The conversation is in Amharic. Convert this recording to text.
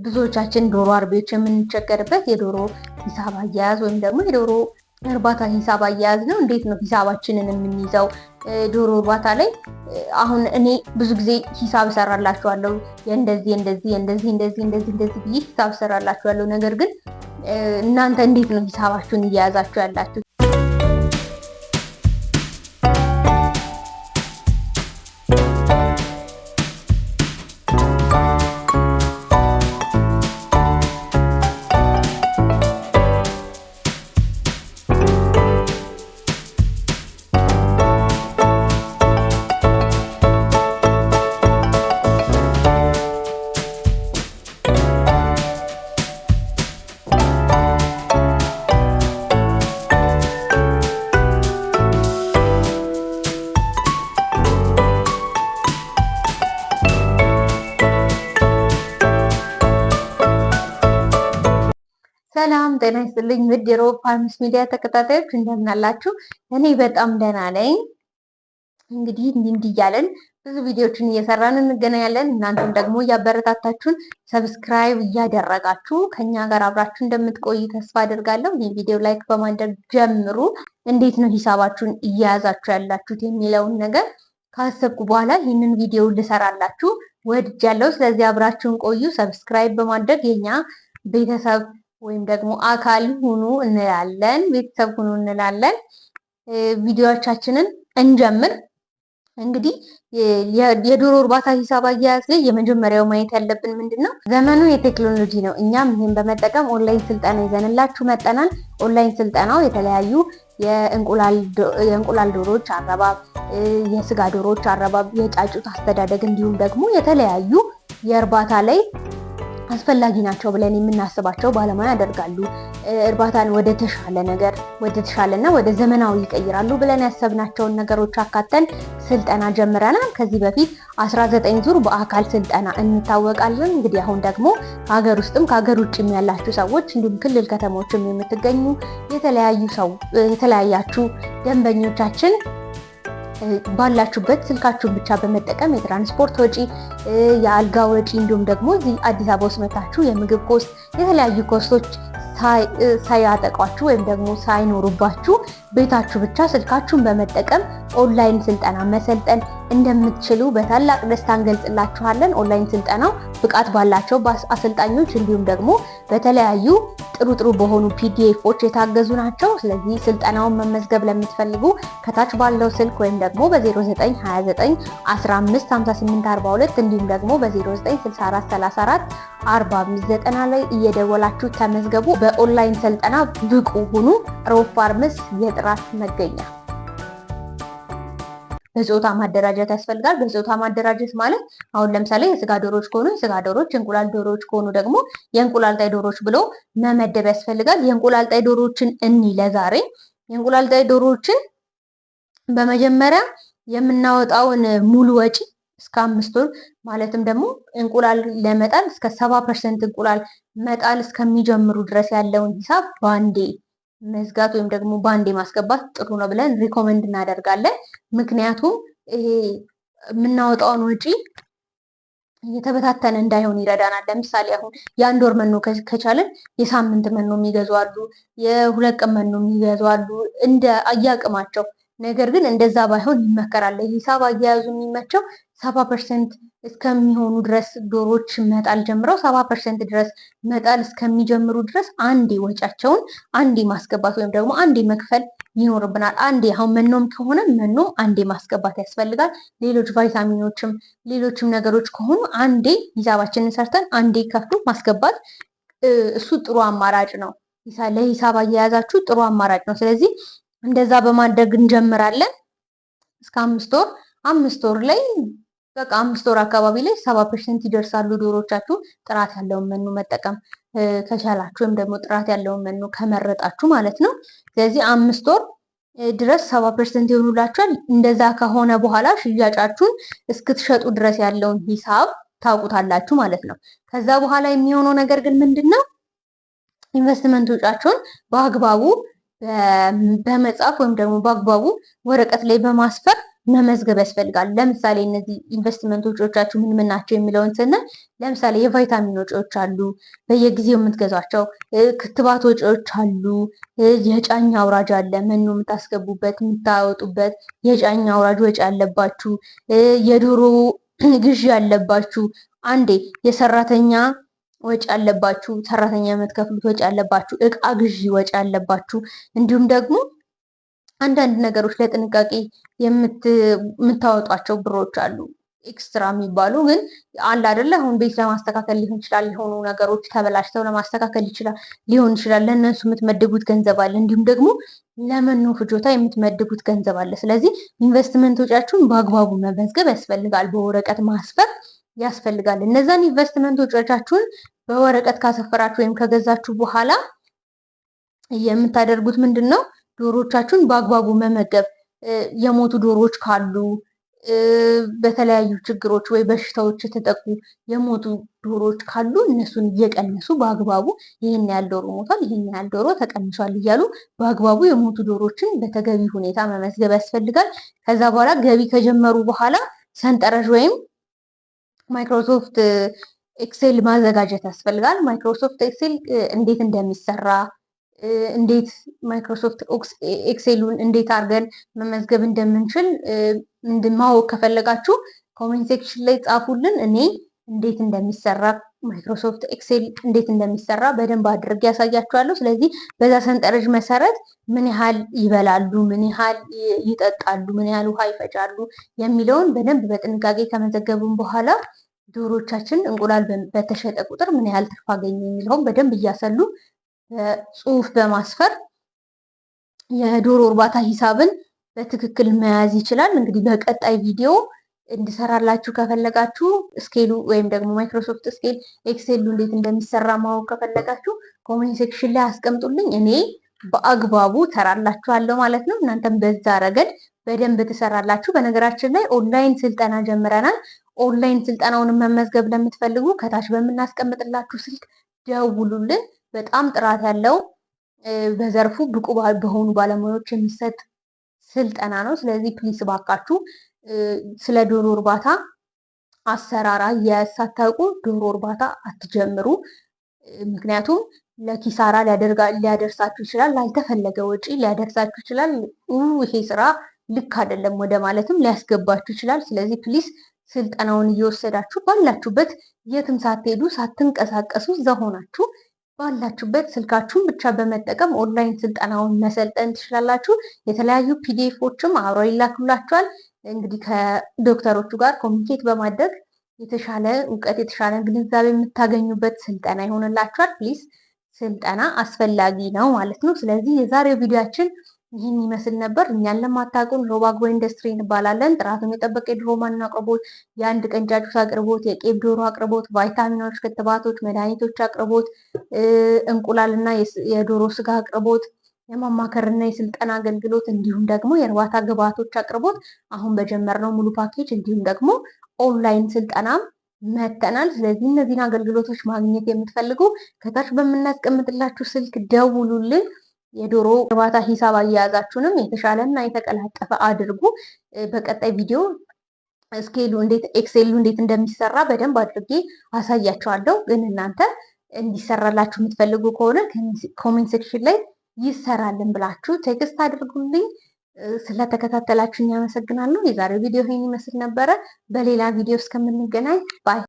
ብዙዎቻችን ዶሮ አርቢዎች የምንቸገርበት የዶሮ ሂሳብ አያያዝ ወይም ደግሞ የዶሮ እርባታ ሂሳብ አያያዝ ነው። እንዴት ነው ሂሳባችንን የምንይዘው? ዶሮ እርባታ ላይ አሁን እኔ ብዙ ጊዜ ሂሳብ እሰራላችኋለሁ የእንደዚህ እንደዚህ እንደዚህ እንደዚህ እንደዚህ እንደዚህ ብዬ ሂሳብ እሰራላችኋለሁ። ነገር ግን እናንተ እንዴት ነው ሂሳባችሁን እየያዛችሁ ያላችሁ? ሰላም ጤና ይስጥልኝ ውድ የሮብ ፋርምስ ሚዲያ ተከታታዮች እንደምን አላችሁ? እኔ በጣም ደህና ነኝ። እንግዲህ እንዲህ እያለን ብዙ ቪዲዮዎችን እየሰራን እንገናኛለን። እናንተም ደግሞ እያበረታታችሁን ሰብስክራይብ እያደረጋችሁ ከኛ ጋር አብራችሁ እንደምትቆዩ ተስፋ አደርጋለሁ። ይህ ቪዲዮ ላይክ በማድረግ ጀምሩ። እንዴት ነው ሂሳባችሁን እየያዛችሁ ያላችሁት የሚለውን ነገር ካሰብኩ በኋላ ይህንን ቪዲዮ ልሰራላችሁ ወድጃለሁ። ስለዚህ አብራችሁን ቆዩ። ሰብስክራይብ በማድረግ የኛ ቤተሰብ ወይም ደግሞ አካል ሁኑ እንላለን፣ ቤተሰብ ሁኑ እንላለን። ቪዲዮዎቻችንን እንጀምር። እንግዲህ የዶሮ እርባታ ሂሳብ አያያዝ ላይ የመጀመሪያው ማየት ያለብን ምንድነው? ዘመኑ የቴክኖሎጂ ነው። እኛም ይህን በመጠቀም ኦንላይን ስልጠና ይዘንላችሁ መጠናል። ኦንላይን ስልጠናው የተለያዩ የእንቁላል ዶሮዎች አረባብ፣ የስጋ ዶሮዎች አረባብ፣ የጫጩት አስተዳደግ እንዲሁም ደግሞ የተለያዩ የእርባታ ላይ አስፈላጊ ናቸው ብለን የምናስባቸው ባለሙያ ያደርጋሉ። እርባታን ወደ ተሻለ ነገር ወደ ተሻለና ወደ ዘመናዊ ይቀይራሉ ብለን ያሰብናቸውን ነገሮች አካተን ስልጠና ጀምረናል። ከዚህ በፊት 19 ዙር በአካል ስልጠና እንታወቃለን። እንግዲህ አሁን ደግሞ ከሀገር ውስጥም ከሀገር ውጭም ያላችሁ ሰዎች እንዲሁም ክልል ከተሞችም የምትገኙ የተለያያችሁ ደንበኞቻችን ባላችሁበት ስልካችሁን ብቻ በመጠቀም የትራንስፖርት ወጪ፣ የአልጋ ወጪ እንዲሁም ደግሞ እዚህ አዲስ አበባ ውስጥ መታችሁ የምግብ ኮስት፣ የተለያዩ ኮስቶች ሳያጠቋችሁ ወይም ደግሞ ሳይኖሩባችሁ ቤታችሁ ብቻ ስልካችሁን በመጠቀም ኦንላይን ስልጠና መሰልጠን እንደምትችሉ በታላቅ ደስታ እንገልጽላችኋለን። ኦንላይን ስልጠናው ብቃት ባላቸው አሰልጣኞች እንዲሁም ደግሞ በተለያዩ ጥሩ በሆኑ ፒዲኤፎች የታገዙ ናቸው። ስለዚህ ስልጠናውን መመዝገብ ለምትፈልጉ ከታች ባለው ስልክ ወይም ደግሞ በ0929155842 እንዲሁም ደግሞ በ0964344590 ላይ እየደወላችሁ ተመዝገቡ። በኦንላይን ስልጠና ብቁ ሁኑ። ሮብ ፋርምስ የጥራት መገኛ። በጾታ ማደራጀት ያስፈልጋል። በጾታ ማደራጀት ማለት አሁን ለምሳሌ የስጋ ዶሮዎች ከሆኑ የስጋ ዶሮዎች፣ የእንቁላል ዶሮዎች ከሆኑ ደግሞ የእንቁላል ጣይ ዶሮዎች ብሎ መመደብ ያስፈልጋል። የእንቁላል ጣይ ዶሮዎችን ለዛሬ የእንቁላል ጣይ ዶሮዎችን በመጀመሪያ የምናወጣውን ሙሉ ወጪ እስከ 5 ወር ማለትም ደግሞ እንቁላል ለመጣል እስከ 70% እንቁላል መጣል እስከሚጀምሩ ድረስ ያለውን ሂሳብ ባንዴ መዝጋት ወይም ደግሞ ባንዴ ማስገባት ጥሩ ነው ብለን ሪኮመንድ እናደርጋለን። ምክንያቱም ይሄ የምናወጣውን ወጪ የተበታተነ እንዳይሆን ይረዳናል። ለምሳሌ አሁን የአንድ ወር መኖ ከቻለን የሳምንት መኖ የሚገዙ አሉ፣ የ2 ቀን መኖ የሚገዙ አሉ እንደ አያቅማቸው። ነገር ግን እንደዛ ባይሆን ይመከራል። ሂሳብ አያያዙ የሚመቸው 70% እስከሚሆኑ ድረስ ዶሮዎች መጣል ጀምረው 70% ድረስ መጣል እስከሚጀምሩ ድረስ አንዴ ወጫቸውን አንዴ ማስገባት ወይም ደግሞ አንዴ መክፈል ይኖርብናል። አንዴ አሁን መኖም ከሆነ መኖም አንዴ ማስገባት ያስፈልጋል። ሌሎች ቫይታሚኖችም ሌሎችም ነገሮች ከሆኑ አንዴ ሂሳባችንን ሰርተን አንዴ ከፍሎ ማስገባት እሱ ጥሩ አማራጭ ነው። ለሂሳብ አያያዛችሁ ጥሩ አማራጭ ነው። ስለዚህ እንደዛ በማድረግ እንጀምራለን እስከ 5 ወር ላይ በቃ 5 ወር አካባቢ ላይ 70% ይደርሳሉ ዶሮቻችሁ። ጥራት ያለውን መኖ መጠቀም ከቻላችሁ ወይም ደግሞ ጥራት ያለውን መኖ ከመረጣችሁ ማለት ነው። ስለዚህ 5 ወር ድረስ 70% ይሆኑላችኋል። እንደዛ ከሆነ በኋላ ሽያጫችሁን እስክትሸጡ ድረስ ያለውን ሂሳብ ታውቁታላችሁ ማለት ነው። ከዛ በኋላ የሚሆነው ነገር ግን ምንድነው? ኢንቨስትመንት ወጫችሁን በአግባቡ በመጻፍ ወይም ደግሞ በአግባቡ ወረቀት ላይ በማስፈር መመዝገብ ያስፈልጋል። ለምሳሌ እነዚህ ኢንቨስትመንት ወጪዎቻችሁ ምን ምን ናቸው የሚለውን ስናይ ለምሳሌ የቫይታሚን ወጪዎች አሉ፣ በየጊዜው የምትገዟቸው ክትባት ወጪዎች አሉ፣ የጫኝ አውራጅ አለ፣ መኖ የምታስገቡበት የምታወጡበት የጫኝ አውራጅ ወጪ አለባችሁ፣ የዶሮ ግዢ አለባችሁ፣ አንዴ የሰራተኛ ወጪ አለባችሁ፣ ሰራተኛ የምትከፍሉት ወጪ አለባችሁ፣ እቃ ግዢ ወጪ አለባችሁ። እንዲሁም ደግሞ አንዳንድ ነገሮች ለጥንቃቄ የምታወጧቸው ብሮች አሉ ኤክስትራ የሚባሉ ግን አለ አይደለ? አሁን ቤት ለማስተካከል ሊሆን ይችላል፣ የሆኑ ነገሮች ተበላሽተው ለማስተካከል ሊሆን ይችላል። ለእነሱ የምትመድቡት ገንዘብ አለ። እንዲሁም ደግሞ ለመኖ ፍጆታ የምትመድቡት ገንዘብ አለ። ስለዚህ ኢንቨስትመንት ወጪያችሁን በአግባቡ መመዝገብ ያስፈልጋል፣ በወረቀት ማስፈር ያስፈልጋል። እነዛን ኢንቨስትመንት ወጪዎቻችሁን በወረቀት ካሰፈራችሁ ወይም ከገዛችሁ በኋላ የምታደርጉት ምንድን ነው? ዶሮቻችሁን በአግባቡ መመገብ። የሞቱ ዶሮዎች ካሉ በተለያዩ ችግሮች ወይ በሽታዎች የተጠቁ የሞቱ ዶሮዎች ካሉ እነሱን እየቀነሱ በአግባቡ ይህን ያህል ዶሮ ሞቷል፣ ይህን ያህል ዶሮ ተቀንሷል እያሉ በአግባቡ የሞቱ ዶሮችን በተገቢ ሁኔታ መመዝገብ ያስፈልጋል። ከዛ በኋላ ገቢ ከጀመሩ በኋላ ሰንጠረዥ ወይም ማይክሮሶፍት ኤክሴል ማዘጋጀት ያስፈልጋል። ማይክሮሶፍት ኤክሴል እንዴት እንደሚሰራ እንዴት ማይክሮሶፍት ኤክሴሉን እንዴት አድርገን መመዝገብ እንደምንችል ማወቅ ከፈለጋችሁ ኮሜንት ሴክሽን ላይ ጻፉልን። እኔ እንዴት እንደሚሰራ ማይክሮሶፍት ኤክሴል እንዴት እንደሚሰራ በደንብ አድርጌ ያሳያችኋለሁ። ስለዚህ በዛ ሰንጠረዥ መሰረት ምን ያህል ይበላሉ፣ ምን ያህል ይጠጣሉ፣ ምን ያህል ውሃ ይፈጫሉ የሚለውን በደንብ በጥንቃቄ ከመዘገብን በኋላ ዶሮቻችን እንቁላል በተሸጠ ቁጥር ምን ያህል ትርፍ አገኘ የሚለውን በደንብ እያሰሉ ጽሁፍ በማስፈር የዶሮ እርባታ ሂሳብን በትክክል መያዝ ይችላል። እንግዲህ በቀጣይ ቪዲዮ እንድሰራላችሁ ከፈለጋችሁ ስኬሉ ወይም ደግሞ ማይክሮሶፍት ስኬል ኤክሴሉ እንዴት እንደሚሰራ ማወቅ ከፈለጋችሁ ኮሜንት ሴክሽን ላይ አስቀምጡልኝ። እኔ በአግባቡ ሰራላችኋለሁ ማለት ነው። እናንተም በዛ ረገድ በደንብ ትሰራላችሁ። በነገራችን ላይ ኦንላይን ስልጠና ጀምረናል። ኦንላይን ስልጠናውን መመዝገብ ለምትፈልጉ ከታች በምናስቀምጥላችሁ ስልክ ደውሉልን። በጣም ጥራት ያለው በዘርፉ ብቁ በሆኑ ባለሙያዎች የሚሰጥ ስልጠና ነው። ስለዚህ ፕሊስ ባካችሁ ስለ ዶሮ እርባታ አሰራር አያያዝ ሳታውቁ ዶሮ እርባታ አትጀምሩ። ምክንያቱም ለኪሳራ ሊያደርሳችሁ ይችላል፣ ላልተፈለገ ወጪ ሊያደርሳችሁ ይችላል። ይሄ ስራ ልክ አይደለም ወደ ማለትም ሊያስገባችሁ ይችላል። ስለዚህ ፕሊስ ስልጠናውን እየወሰዳችሁ ባላችሁበት የትም ሳትሄዱ ሳትንቀሳቀሱ እዛ ሆናችሁ ባላችሁበት ስልካችሁን ብቻ በመጠቀም ኦንላይን ስልጠናውን መሰልጠን ትችላላችሁ። የተለያዩ ፒዲኤፎችም አብረው ይላኩላችኋል። እንግዲህ ከዶክተሮቹ ጋር ኮሚኒኬት በማድረግ የተሻለ እውቀት የተሻለ ግንዛቤ የምታገኙበት ስልጠና ይሆንላችኋል። ፕሊዝ ስልጠና አስፈላጊ ነው ማለት ነው። ስለዚህ የዛሬው ቪዲዮአችን ይህን ይመስል ነበር። እኛን ለማታውቁን ሮብ አግሮ ኢንዱስትሪ እንባላለን። ጥራቱን የጠበቀ የዶሮ ማን አቅርቦት፣ የአንድ ቀን ጫጩት አቅርቦት፣ የቄብ ዶሮ አቅርቦት፣ ቫይታሚኖች፣ ክትባቶች፣ መድኃኒቶች አቅርቦት፣ እንቁላልና የዶሮ ስጋ አቅርቦት፣ የማማከርና የስልጠና አገልግሎት እንዲሁም ደግሞ የእርባታ ግብዓቶች አቅርቦት አሁን በጀመርነው ሙሉ ፓኬጅ እንዲሁም ደግሞ ኦንላይን ስልጠናም መተናል። ስለዚህ እነዚህን አገልግሎቶች ማግኘት የምትፈልጉ ከታች በምናስቀምጥላችሁ ስልክ ደውሉልን። የዶሮ እርባታ ሂሳብ አያያዛችሁንም የተሻለ እና የተቀላጠፈ አድርጉ። በቀጣይ ቪዲዮ ስኬሉ ኤክሴሉ እንዴት እንደሚሰራ በደንብ አድርጌ አሳያችኋለሁ። ግን እናንተ እንዲሰራላችሁ የምትፈልጉ ከሆነ ኮሜንት ሴክሽን ላይ ይሰራልን ብላችሁ ቴክስት አድርጉልኝ። ስለተከታተላችሁኝ አመሰግናለሁ። የዛሬው ቪዲዮ ይህን ይመስል ነበረ። በሌላ ቪዲዮ እስከምንገናኝ ባይ